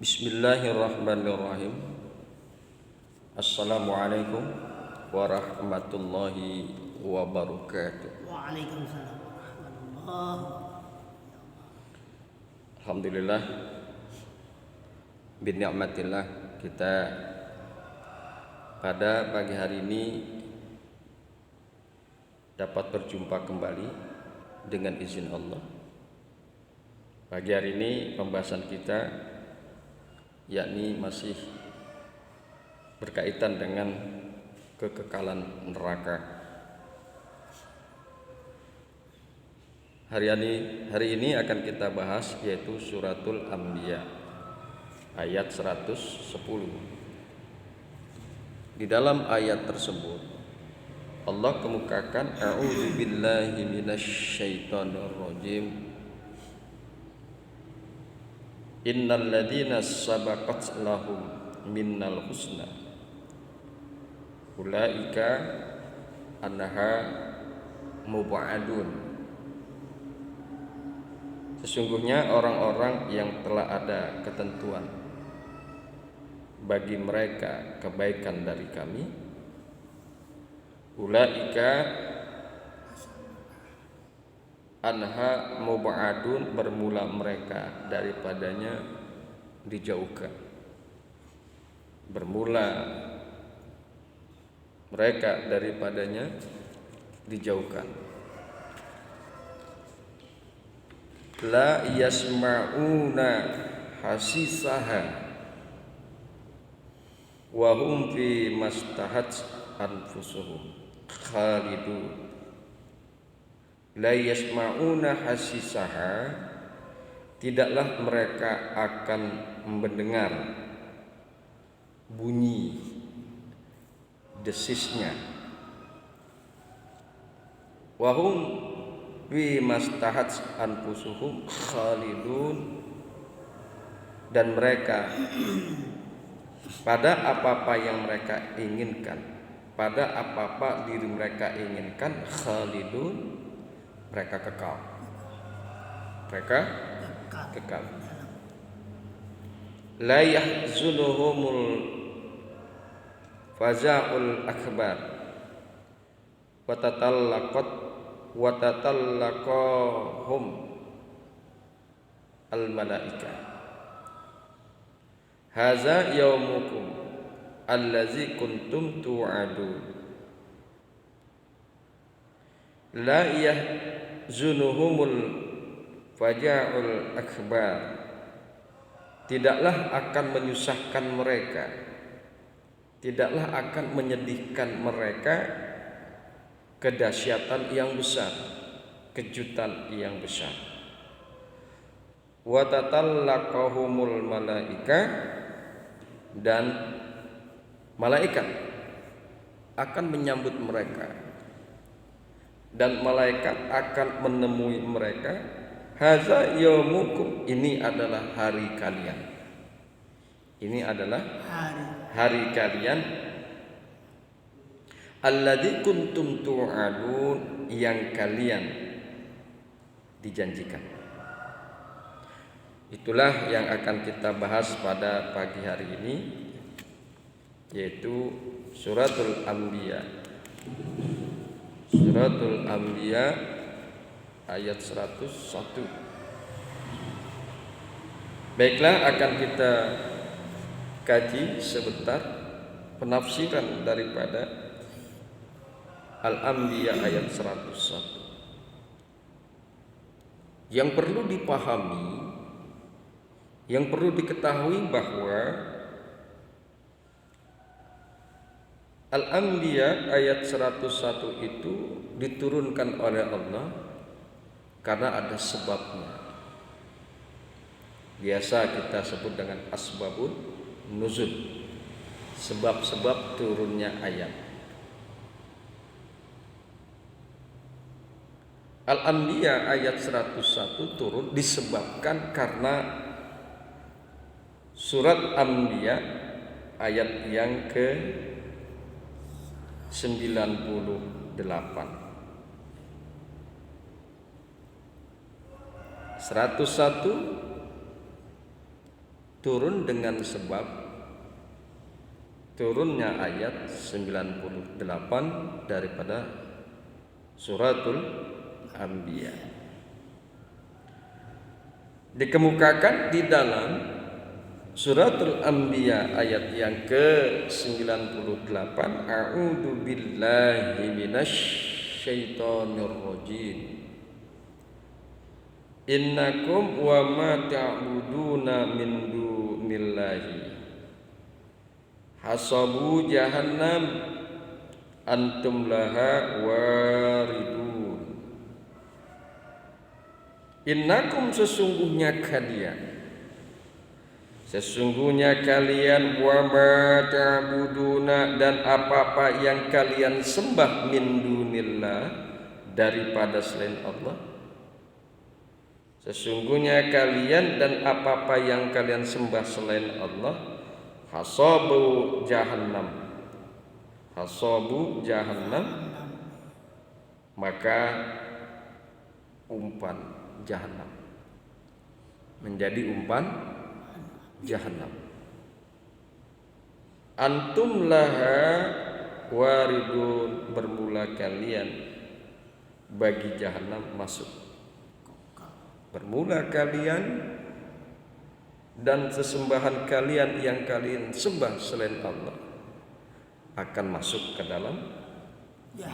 Bismillahirrahmanirrahim. Assalamualaikum warahmatullahi wabarakatuh. Waalaikumsalam warahmatullahi. Alhamdulillah, binikmatillah kita pada pagi hari ini dapat berjumpa kembali dengan izin Allah. Pagi hari ini pembahasan kita yakni masih berkaitan dengan kekekalan neraka. Hari ini akan kita bahas yaitu Suratul Anbiya ayat 110. Di dalam ayat tersebut Allah kemukakan a'udzubillahi minasyaitonirrajim. Innal ladzina sabaqat lahum minnal husna ulaika anha mub'adun. Sesungguhnya orang-orang yang telah ada ketentuan bagi mereka kebaikan dari kami, ulaika anha mub'adun, bermula mereka daripadanya dijauhkan. Bermula mereka daripadanya dijauhkan. La yasma'una hasisaha wa hum fi mastahat anfusuhum khalidun. La yasma'una hasisaha, tidaklah mereka akan mendengar bunyi desisnya. Wa hum fi mastahat anfusuhum khalidun, dan mereka pada apa-apa yang mereka inginkan, pada apa-apa diri mereka inginkan, khalidun, mereka kekal. Mereka kekal. La yahzunuhumul faza'ul akbar wa tatallaqahum al malaikah. Haza yaumukum allazi kuntum tu'adun. La yahzunuhumul faja'ul akbar, tidaklah akan menyusahkan mereka, tidaklah akan menyedihkan mereka kedahsyatan yang besar, kejutan yang besar. Wa tatallaqahumul malaika, dan malaikat akan menyambut mereka, dan malaikat akan menemui mereka. Haza yaumukum, ini adalah hari kalian. Ini adalah hari kalian. Alladzi kuntum tu'adun, yang kalian dijanjikan. Itulah yang akan kita bahas pada pagi hari ini, yaitu Suratul Anbiya. Suratul Anbiya ayat 101. Baiklah, akan kita kaji sebentar penafsiran daripada Al-Anbiya ayat 101. Yang perlu dipahami, yang perlu diketahui bahwa Al-Anbiya ayat 101 itu diturunkan oleh Allah karena ada sebabnya. Biasa kita sebut dengan asbabun nuzul, sebab-sebab turunnya ayat. Al-Anbiya ayat 101 turun disebabkan karena surat Anbiya ayat yang ke 98 101 turun dengan sebab turunnya ayat 98 daripada suratul Anbiya. Dikemukakan di dalam suratul Anbiya ayat yang ke-98, a'udzu billahi minasyaitonir rajim. Innakum wa ma ta'buduna min dunillahi hasabu jahannam antum laha waridun. Innakum sesungguhnya kalian wa ma ta'buduna dan apa-apa yang kalian sembah min dunillah daripada selain Allah. Sesungguhnya kalian dan apa-apa yang kalian sembah selain Allah hasabu jahannam, maka umpan jahannam, menjadi umpan jahannam. Antum laha waridun, bermula kalian bagi jahannam masuk. Bermula kalian dan sesembahan kalian yang kalian sembah selain Allah akan masuk ke dalam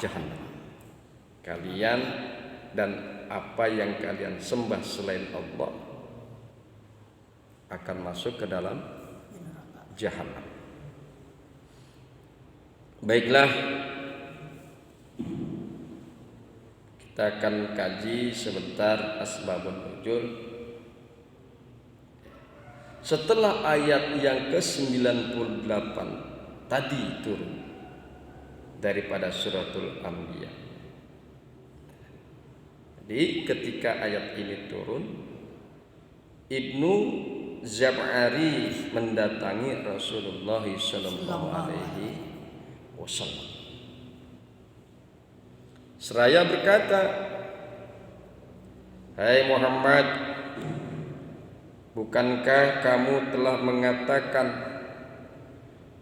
jahannam. Kalian dan apa yang kalian sembah selain Allah akan masuk ke dalam jahannam. Baiklah, kita akan kaji sebentar asbabun nuzul. Setelah ayat yang ke-98 tadi turun daripada suratul Anbiya. Jadi ketika ayat ini turun, Ibnu Zab'ari mendatangi Rasulullah sallallahu alaihi wasallam. Seraya berkata, "Hai Muhammad, bukankah kamu telah mengatakan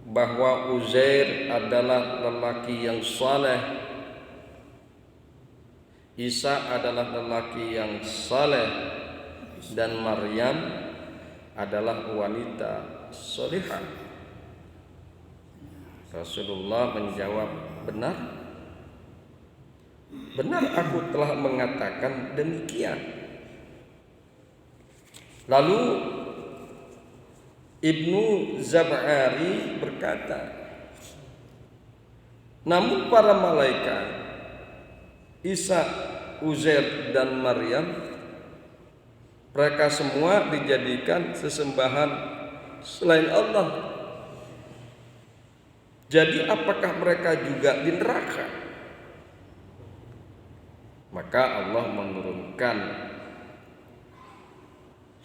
bahwa Uzair adalah lelaki yang saleh, Isa adalah lelaki yang saleh, dan Maryam adalah wanita salihah?" Rasulullah menjawab, "Benar. Benar, aku telah mengatakan demikian." Lalu Ibnu Zab'ari berkata, "Namun para malaikat Isa, Uzair dan Maryam, mereka semua dijadikan sesembahan selain Allah. Jadi apakah mereka juga di neraka?" Maka Allah menurunkan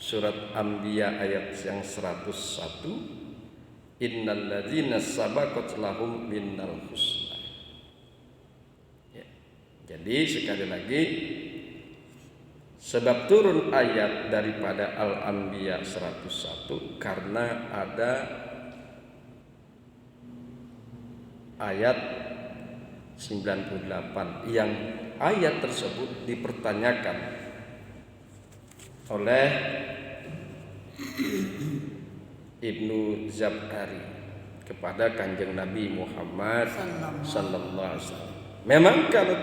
surat Anbiya ayat yang 101, innal ladzina sabaqat lahum minnal husna. Ya. Jadi sekali lagi, sebab turun ayat daripada Al-Anbiya 101 karena ada ayat 98 yang ayat tersebut dipertanyakan oleh Ibnu Zab'ari kepada Kanjeng Nabi Muhammad sallallahu alaihi wasallam. Memang kalau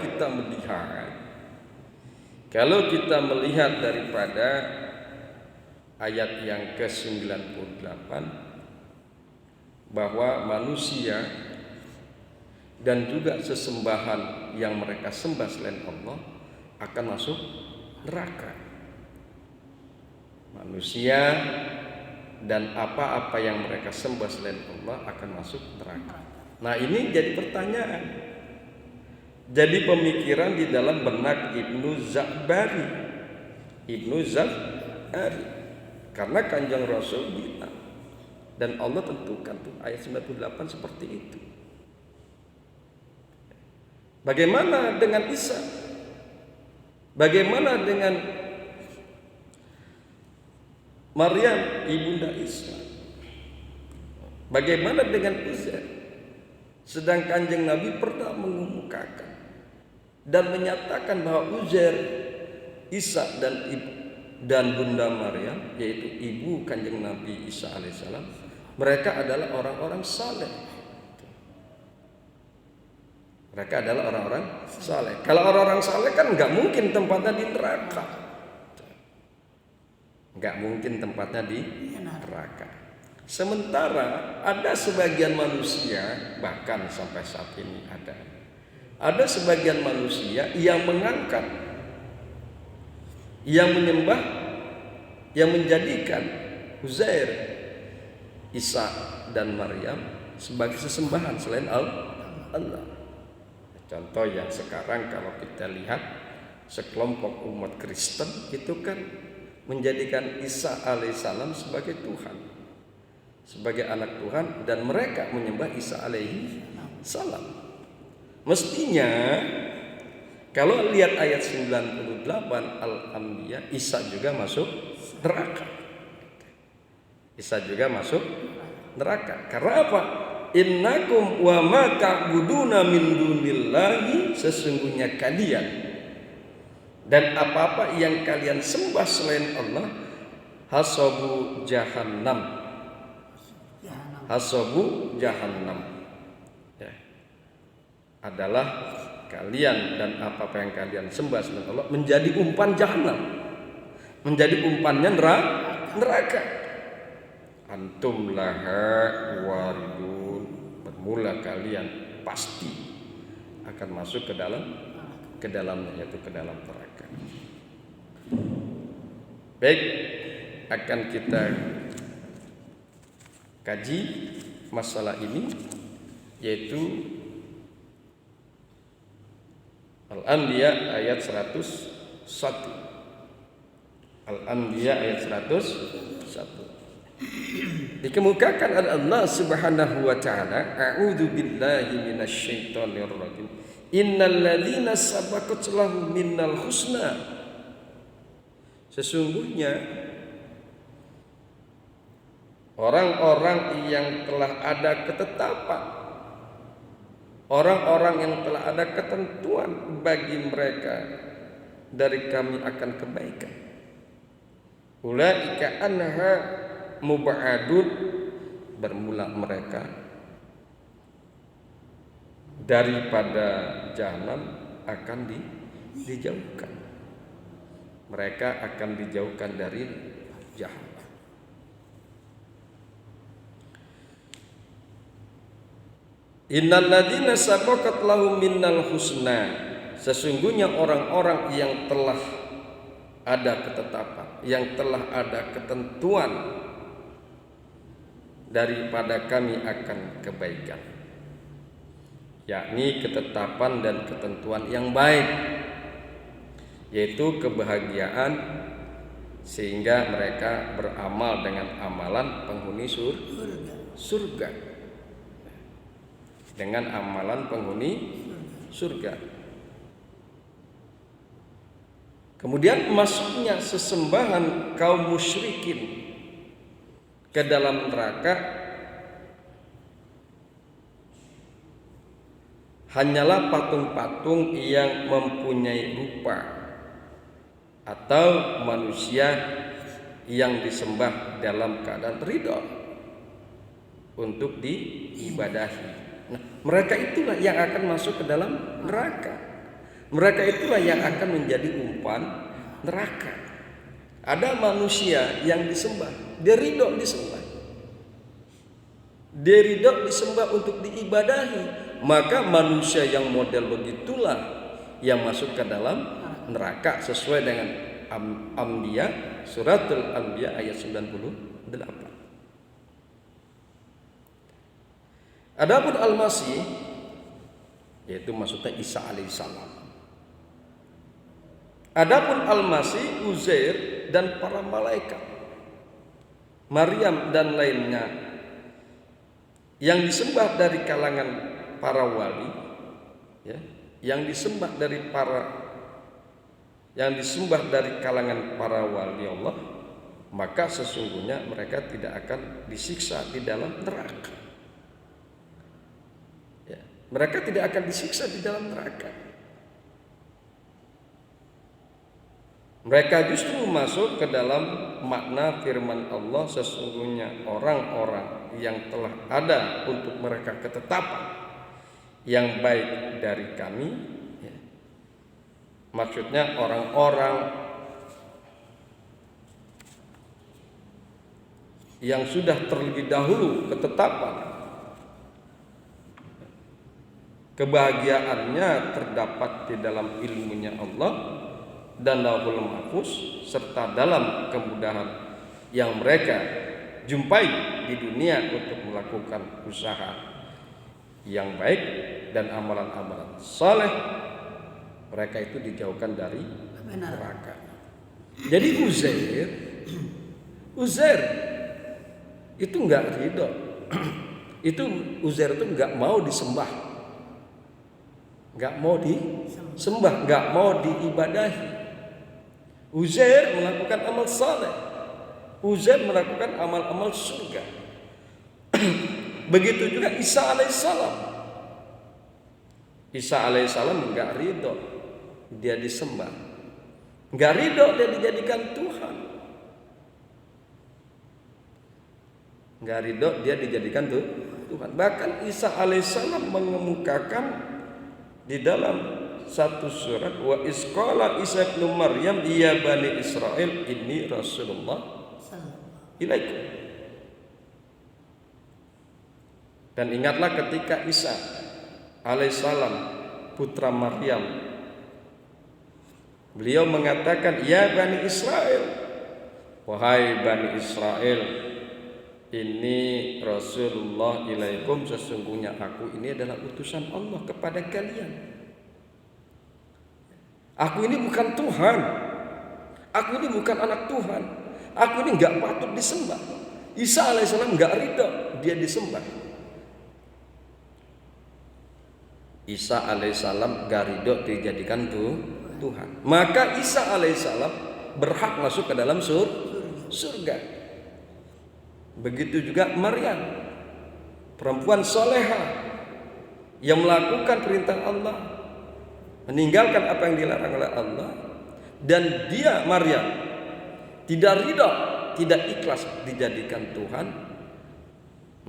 kita melihat daripada ayat yang ke-98 bahwa manusia dan juga sesembahan yang mereka sembah selain Allah akan masuk neraka. Manusia dan apa-apa yang mereka sembah selain Allah akan masuk neraka. Nah, ini jadi pertanyaan, jadi pemikiran di dalam benak Ibnu Zab'ari. Karena Kanjeng Rasul bilang dan Allah tentukan tuh ayat 98 seperti itu. Bagaimana dengan Isa? Bagaimana dengan Maryam ibunda Isa. Bagaimana dengan Uzair? Sedang Kanjeng Nabi pernah mengemukakan dan menyatakan bahwa Uzair, Isa dan Bunda Maryam, yaitu ibu Kanjeng Nabi Isa alaihissalam, mereka adalah orang-orang saleh. Mereka adalah orang-orang saleh. Kalau orang-orang saleh kan nggak mungkin tempatnya di neraka. Nggak mungkin tempatnya di neraka. Sementara ada sebagian manusia, bahkan sampai saat ini ada sebagian manusia yang mengangkat, yang menyembah, yang menjadikan Uzair, Isa dan Maryam sebagai sesembahan selain Allah. Contoh yang sekarang kalau kita lihat, sekelompok umat Kristen itu kan menjadikan Isa alaihissalam sebagai Tuhan, sebagai anak Tuhan, dan mereka menyembah Isa alaihissalam. Mestinya kalau lihat ayat 98 Al-Anbiya, Isa juga masuk neraka. Isa juga masuk neraka. Karena apa? Innakum wa ma ta'buduna min dunillahi, sesungguhnya kalian dan apa-apa yang kalian sembah selain Allah, hasabu jahannam. Hasabu jahannam, ya, adalah kalian dan apa-apa yang kalian sembah selain Allah menjadi umpan jahanam, menjadi umpannya neraka. Antum laha waridun, bermula kalian pasti akan masuk ke dalamnya, yaitu ke dalam neraka. Baik, akan kita kaji masalah ini, yaitu Al-Anbiya ayat 101. Al-Anbiya ayat 101. Dikemukakan oleh Allah Subhanahu wa taala, a'udzu billahi minasyaitonir rajim. Innal ladzina sabaqat lahum minnal husna. Sesungguhnya orang-orang yang telah ada ketetapan, orang-orang yang telah ada ketentuan bagi mereka dari kami akan kebaikan. Ulaika anha mub'adun, bermula mereka daripada jahanam akan dijauhkan. Mereka akan dijauhkan dari jahanam. Innal ladzina sabaqat lahum minnal husna, sesungguhnya orang-orang yang telah ada ketetapan, yang telah ada ketentuan daripada kami akan kebaikan, yakni ketetapan dan ketentuan yang baik, yaitu kebahagiaan, sehingga mereka beramal dengan amalan penghuni surga, dengan amalan penghuni surga. Kemudian masuknya sesembahan kaum musyrikin ke dalam neraka hanyalah patung-patung yang mempunyai rupa atau manusia yang disembah dalam keadaan ridho untuk diibadahi. Nah, mereka itulah yang akan masuk ke dalam neraka. Mereka itulah yang akan menjadi umpan neraka. Ada manusia yang disembah, dia ridho disembah, dia ridho disembah untuk diibadahi, maka manusia yang model begitulah yang masuk ke dalam neraka sesuai dengan Anbiya, suratul Anbiya ayat 98. Adapun Al-Masih, yaitu maksudnya Isa alaihissalam. Adapun Al-Masih, Uzair dan para malaikat, Maryam dan lainnya yang disembah dari kalangan para wali, ya, yang disembah dari kalangan para wali Allah, maka sesungguhnya mereka tidak akan disiksa di dalam neraka. Ya, mereka tidak akan disiksa di dalam neraka. Mereka justru masuk ke dalam makna firman Allah, sesungguhnya orang-orang yang telah ada untuk mereka ketetapan yang baik dari kami, ya. Maksudnya orang-orang yang sudah terlebih dahulu ketetapan kebahagiaannya terdapat di dalam ilmunya Allah dan Lauhul Mahfuz, serta dalam kemudahan yang mereka jumpai di dunia untuk melakukan usaha yang baik dan amalan-amalan saleh, mereka itu dijauhkan dari neraka. Jadi Uzair itu enggak ridho. Uzair itu enggak mau disembah, enggak mau disembah, enggak mau diibadahi. Uzair melakukan amal saleh, Uzair melakukan amal-amal surga. Begitu juga Isa alaihissalam. Isa alaihissalam enggak ridho dia disembah, enggak ridho dia dijadikan Tuhan, enggak ridho dia dijadikan Tuhan. Bahkan Isa alaihissalam mengemukakan di dalam satu surat, wa isqala Isa bin Maryam ya bani Israel inni Rasulullah ilaikum. Dan ingatlah ketika Isa alaihissalam putra Maryam, beliau mengatakan, ya bani Israel, wahai bani Israel, ini Rasulullah ilaikum, sesungguhnya aku ini adalah utusan Allah kepada kalian. Aku ini bukan Tuhan, aku ini bukan anak Tuhan, aku ini enggak patut disembah. Isa alaihissalam enggak ridho dia disembah. Isa alaihissalam enggak ridho dijadikan Tuhan. Maka Isa alaihissalam berhak masuk ke dalam surga. Begitu juga Maryam, perempuan soleha yang melakukan perintah Allah, meninggalkan apa yang dilarang oleh Allah, dan dia Maryam tidak ridha, tidak ikhlas dijadikan Tuhan.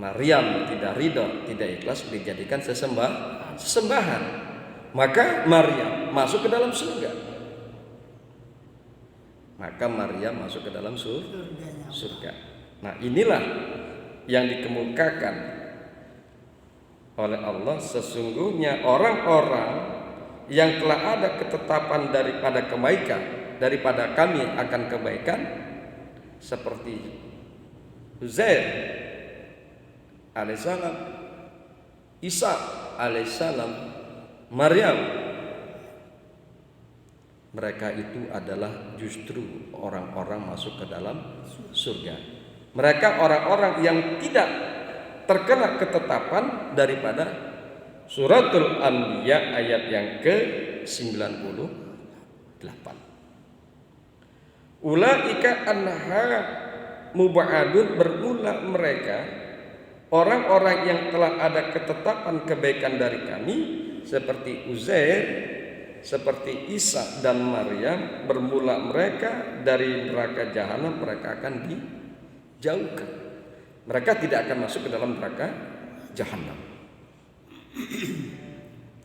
Maryam tidak ridha, tidak ikhlas dijadikan sesembahan. Maka Maryam masuk ke dalam surga. Surga. Nah, inilah yang dikemukakan oleh Allah, sesungguhnya orang-orang yang telah ada ketetapan daripada kami akan kebaikan, seperti Uzair alaihissalam, Isa alaihissalam, Maryam, mereka itu adalah justru orang-orang masuk ke dalam surga. Mereka orang-orang yang tidak terkena ketetapan daripada Suratul Anbiya ayat yang ke-98. Ulaika anha mubadun, bermula mereka orang-orang yang telah ada ketetapan kebaikan dari kami, seperti Uzair, seperti Isa dan Maryam, bermula mereka dari neraka jahanam, mereka akan dijauhkan. Mereka tidak akan masuk ke dalam neraka jahanam.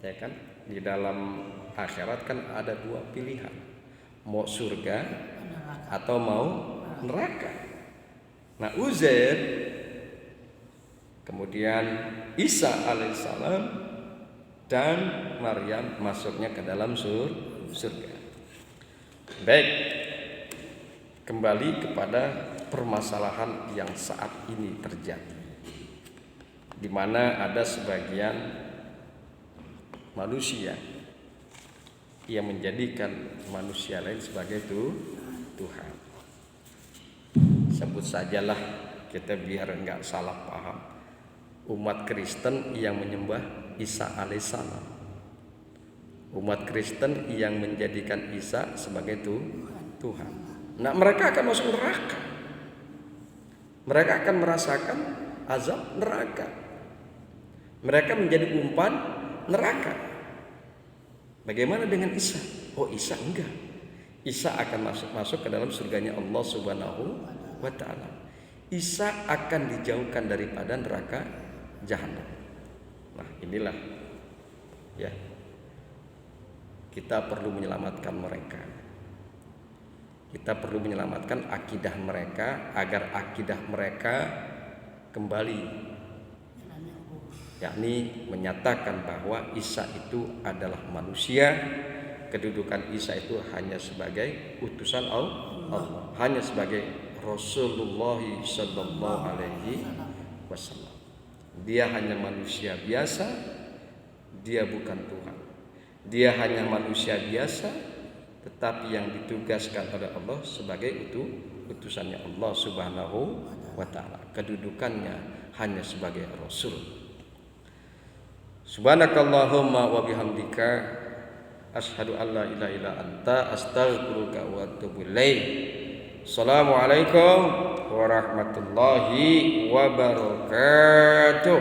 Ya kan, di dalam akhirat kan ada dua pilihan, mau surga atau mau neraka. Nah, Uzair, kemudian Isa alaihissalam dan Maryam masuknya ke dalam surga. Baik, kembali kepada permasalahan yang saat ini terjadi, di mana ada sebagian manusia yang menjadikan manusia lain sebagai Tuhan. Sebut sajalah kita biar enggak salah paham, umat Kristen yang menyembah Isa alaihissalam, umat Kristen yang menjadikan Isa sebagai Tuhan. Nah, mereka akan masuk neraka. Mereka akan merasakan azab neraka. Mereka menjadi umpan neraka. Bagaimana dengan Isa? Oh, Isa enggak. Isa akan masuk ke dalam surganya Allah Subhanahu wa taala. Isa akan dijauhkan daripada neraka jahanam. Nah, inilah ya. Kita perlu menyelamatkan mereka. Kita perlu menyelamatkan akidah mereka agar akidah mereka kembali, yakni menyatakan bahwa Isa itu adalah manusia, kedudukan Isa itu hanya sebagai utusan Allah, hanya sebagai Rasulullah sallallahu alaihi wasallam. Dia hanya manusia biasa, dia bukan Tuhan. Dia hanya manusia biasa, tetapi yang ditugaskan oleh Allah sebagai utusannya Allah Subhanahu wa taala. Kedudukannya hanya sebagai rasul. Subhanakallahumma wa bihamdika asyhadu an la ilaha illa anta astaghfiruka wa atubu ilaik. Assalamualaikum warahmatullahi wabarakatuh.